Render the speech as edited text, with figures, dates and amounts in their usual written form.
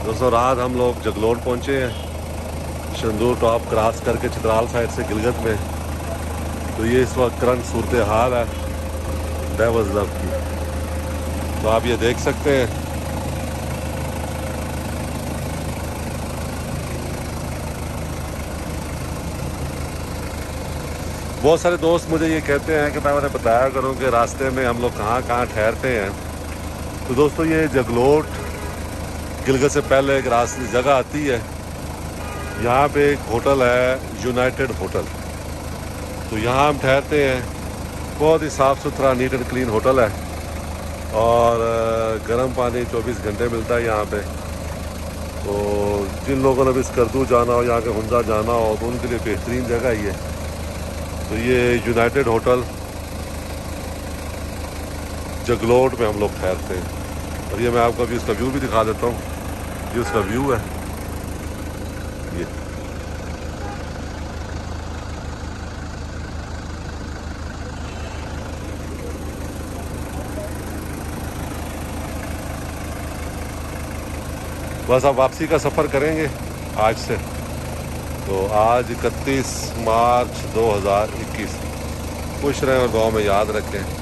दोस्तों रात हम लोग जगलोट पहुँचे हैं, शंदूर टॉप क्रॉस करके चित्राल साइड से गिलगत में। तो ये इस वक्त करंट सूरत हाल है बेवजह की। तो आप ये देख सकते हैं। बहुत सारे दोस्त मुझे ये कहते हैं कि मैं उन्हें बताया करूं कि रास्ते में हम लोग कहाँ कहाँ ठहरते हैं। तो दोस्तों ये जगलोट गिलगत से पहले एक रास्ते जगह आती है, यहाँ पे एक होटल है यूनाइटेड होटल। तो यहाँ हम ठहरते हैं। बहुत ही साफ़ सुथरा नीट एंड क्लीन होटल है और गर्म पानी 24 घंटे मिलता है यहाँ पे। तो जिन लोगों ने भी स्कर्दू जाना हो, यहाँ के हुंजा जाना हो, तो उनके लिए बेहतरीन जगह ही है। तो ये यूनाइटेड होटल जगलोट में हम लोग ठहरते हैं। और ये मैं आपको अभी इसका व्यू भी दिखा देता हूँ। ये उसका व्यू है। ये बस अब वापसी का सफ़र करेंगे आज से। तो आज 31 मार्च 2021। खुश रहें और दुआ में याद रखें।